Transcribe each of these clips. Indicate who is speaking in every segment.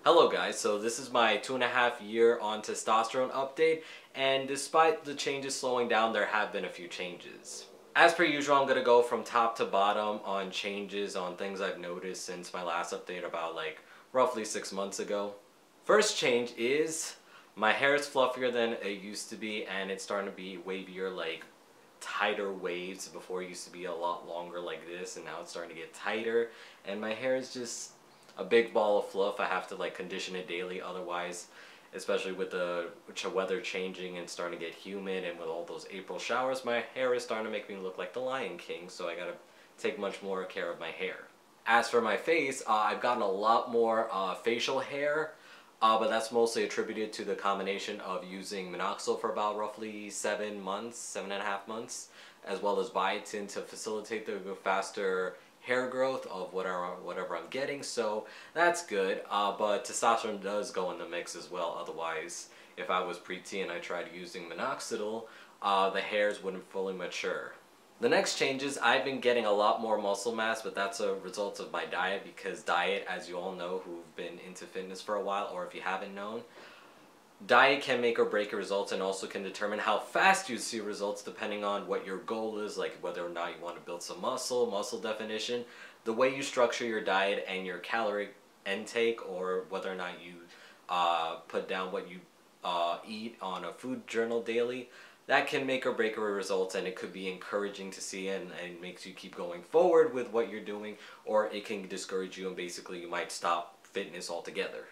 Speaker 1: Hello guys, so this is my 2.5 year on testosterone update, and despite the changes slowing down, there have been a few changes. As per usual, I'm going to go from top to bottom on changes on things I've noticed since my last update about roughly 6 months ago. First change is my hair is fluffier than it used to be, and it's starting to be wavier, like tighter waves. Before it used to be a lot longer like this, and now it's starting to get tighter, and my hair is just a big ball of fluff. I have to condition it daily, otherwise, especially with the weather changing and starting to get humid, and with all those April showers, my hair is starting to make me look like the Lion King, so I gotta take much more care of my hair. As for my face, I've gotten a lot more facial hair, but that's mostly attributed to the combination of using minoxidil for about roughly 7 months, 7.5 months, as well as biotin to facilitate the faster hair growth of whatever I'm getting, so that's good. But testosterone does go in the mix as well. Otherwise, if I was preteen and I tried using minoxidil, the hairs wouldn't fully mature. The next change is I've been getting a lot more muscle mass, but that's a result of my diet, because diet, as you all know who've been into fitness for a while, or if you haven't known, diet can make or break your results, and also can determine how fast you see results depending on what your goal is, like whether or not you want to build some muscle definition, the way you structure your diet and your calorie intake, or whether or not you put down what you eat on a food journal daily. That can make or break your results, and it could be encouraging to see, and makes you keep going forward with what you're doing, or it can discourage you and basically you might stop fitness altogether.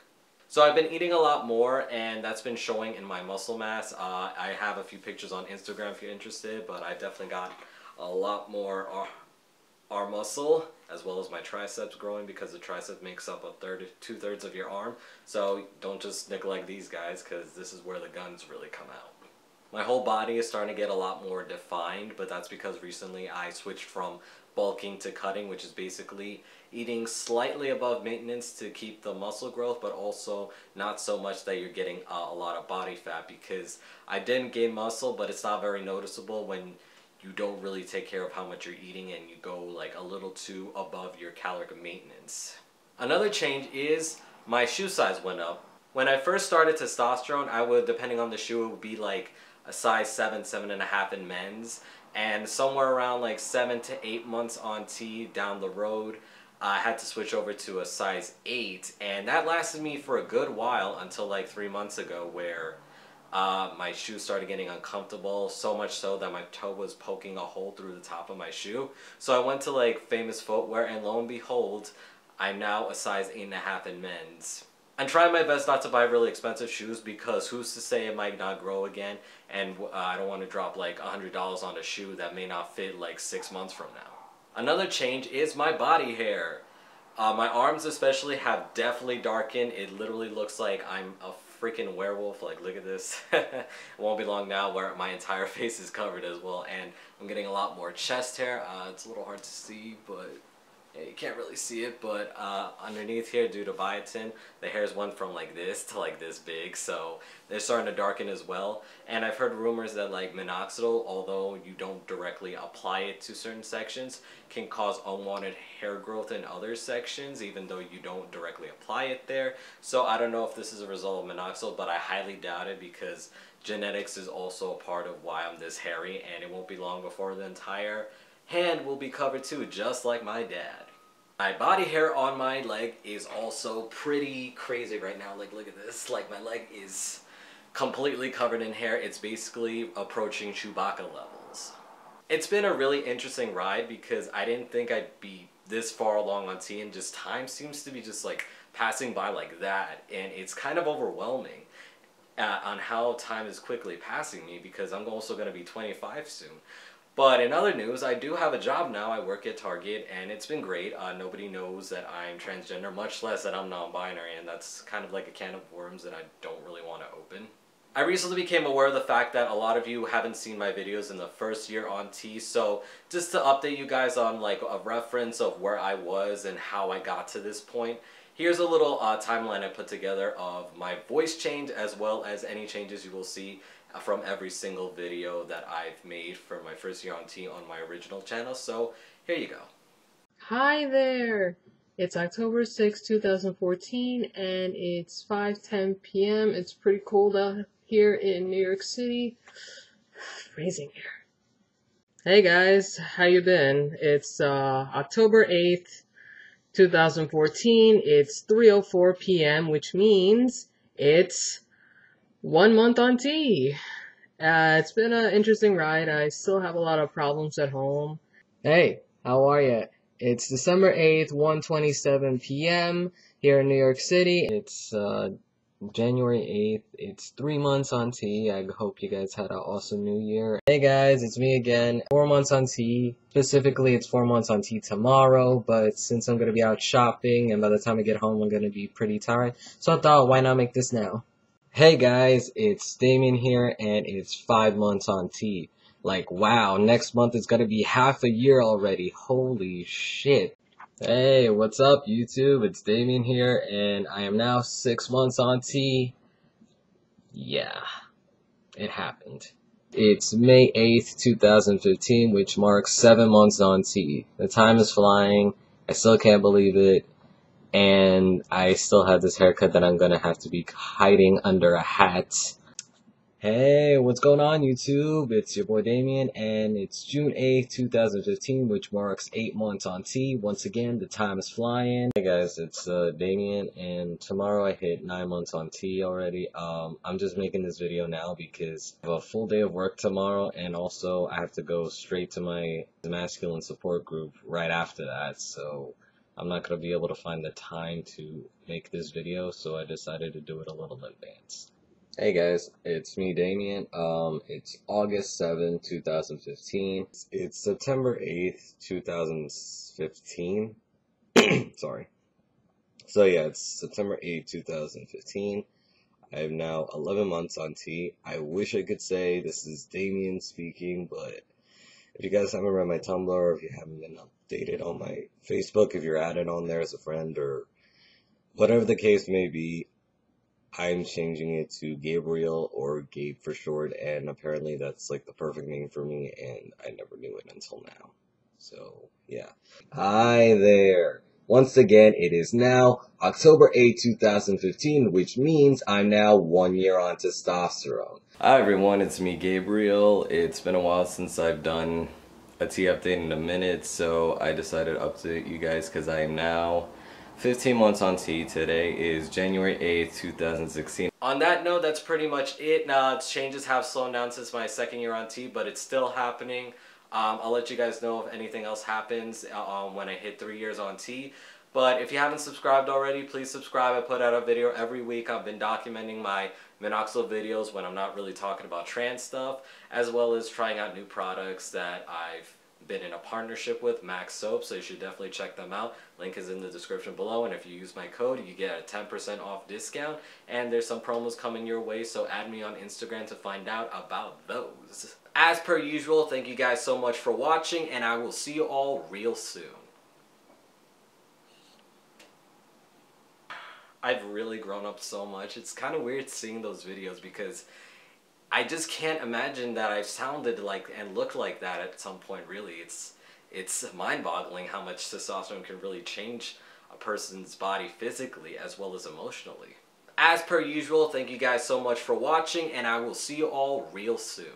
Speaker 1: So I've been eating a lot more, and that's been showing in my muscle mass. I have a few pictures on Instagram if you're interested, but I definitely got a lot more arm muscle, as well as my triceps growing, because the tricep makes up a third, 2/3 of your arm. So don't just neglect these guys, because this is where the guns really come out. My whole body is starting to get a lot more defined, but that's because recently I switched from bulking to cutting, which is basically eating slightly above maintenance to keep the muscle growth, but also not so much that you're getting a lot of body fat, because I didn't gain muscle, but it's not very noticeable when you don't really take care of how much you're eating and you go like a little too above your caloric maintenance. Another change is my shoe size went up. When I first started testosterone, I would, depending on the shoe, it would be like a size 7, 7.5 in men's, and somewhere around like 7 to 8 months on T down the road, I had to switch over to a size 8, and that lasted me for a good while until like 3 months ago, where my shoes started getting uncomfortable, so much so that my toe was poking a hole through the top of my shoe. So I went to like Famous Footwear, and lo and behold, I'm now a size 8.5 in men's. I'm trying my best not to buy really expensive shoes, because who's to say it might not grow again, and I don't want to drop like $100 on a shoe that may not fit like 6 months from now. Another change is my body hair. My arms especially have definitely darkened. It literally looks like I'm a freaking werewolf. Like, look at this. It won't be long now where my entire face is covered as well, and I'm getting a lot more chest hair. It's a little hard to see, but yeah, you can't really see it, but underneath here, due to biotin, the hairs went from like this to like this big, so they're starting to darken as well. And I've heard rumors that like minoxidil, although you don't directly apply it to certain sections, can cause unwanted hair growth in other sections, even though you don't directly apply it there. So I don't know if this is a result of minoxidil, but I highly doubt it, because genetics is also a part of why I'm this hairy, and it won't be long before the entire hand will be covered too, just like my dad. My body hair on my leg is also pretty crazy right now. Like, look at this. Like, my leg is completely covered in hair. It's basically approaching Chewbacca levels. It's been a really interesting ride, because I didn't think I'd be this far along on T, and just time seems to be just like passing by like that, and it's kind of overwhelming on how time is quickly passing me, because I'm also going to be 25 soon. But in other news, I do have a job now. I work at Target, and it's been great. Nobody knows that I'm transgender, much less that I'm non-binary, and that's kind of like a can of worms that I don't really want to open. I recently became aware of the fact that a lot of you haven't seen my videos in the first year on T, so just to update you guys on like a reference of where I was and how I got to this point, here's a little timeline I put together of my voice change, as well as any changes you will see from every single video that I've made for my first year on T on my original channel. So here you go.
Speaker 2: Hi there! It's October 6, 2014, and it's 5:10 p.m. It's pretty cold out here in New York City. Freezing here. Hey guys, how you been? It's October 8th, 2014. It's 3:04 p.m., which means it's 1 month on T. It's been an interesting ride. I still have a lot of problems at home. Hey, how are you? It's December 8th, 1:27 p.m. here in New York City. It's January 8th. It's 3 months on T. I hope you guys had an awesome new year. Hey guys, it's me again. 4 months on T. Specifically, it's 4 months on T tomorrow, but since I'm going to be out shopping and by the time I get home, I'm going to be pretty tired. So I thought, why not make this now? Hey guys, it's Damien here, and it's 5 months on T. Like, wow, next month is gonna be half a year already. Holy shit. Hey, what's up, YouTube? It's Damien here, and I am now 6 months on T. Yeah, it happened. It's May 8th, 2015, which marks 7 months on T. The time is flying. I still can't believe it. And I still have this haircut that I'm gonna have to be hiding under a hat. Hey, what's going on, YouTube? It's your boy Damien, and it's June 8th, 2015, which marks 8 months on T. Once again, the time is flying. Hey guys, it's Damien, and tomorrow I hit 9 months on T already. I'm just making this video now because I have a full day of work tomorrow, and also I have to go straight to my masculine support group right after that, so I'm not going to be able to find the time to make this video, so I decided to do it a little in advance. Hey guys, it's me Damien. It's August 7th, 2015. It's September 8th, 2015. Sorry. So yeah, it's September 8th, 2015. I have now 11 months on T. I wish I could say this is Damien speaking, but if you guys haven't read my Tumblr, if you haven't been updated on my Facebook, if you're added on there as a friend, or whatever the case may be, I'm changing it to Gabriel, or Gabe for short, and apparently that's like the perfect name for me, and I never knew it until now. So, yeah. Hi there. Once again, it is now October 8th, 2015, which means I'm now 1 year on testosterone. Hi everyone, it's me Gabriel. It's been a while since I've done a T update in a minute, so I decided to update you guys because I am now 15 months on T. Today is January 8th, 2016. On that note, that's pretty much it. Now, changes have slowed down since my 2nd year on T, but it's still happening. I'll let you guys know if anything else happens when I hit 3 years on T. But if you haven't subscribed already, please subscribe. I put out a video every week. I've been documenting my minoxidil videos when I'm not really talking about trans stuff, as well as trying out new products that I've been in a partnership with, Max Soap, so you should definitely check them out. Link is in the description below, and if you use my code, you get a 10% off discount, and there's some promos coming your way, so add me on Instagram to find out about those. As per usual, thank you guys so much for watching, and I will see you all real soon. I've really grown up so much. It's kind of weird seeing those videos because I just can't imagine that I've sounded like and looked like that at some point, really. It's mind-boggling how much testosterone can really change a person's body physically as well as emotionally. As per usual, thank you guys so much for watching, and I will see you all real soon.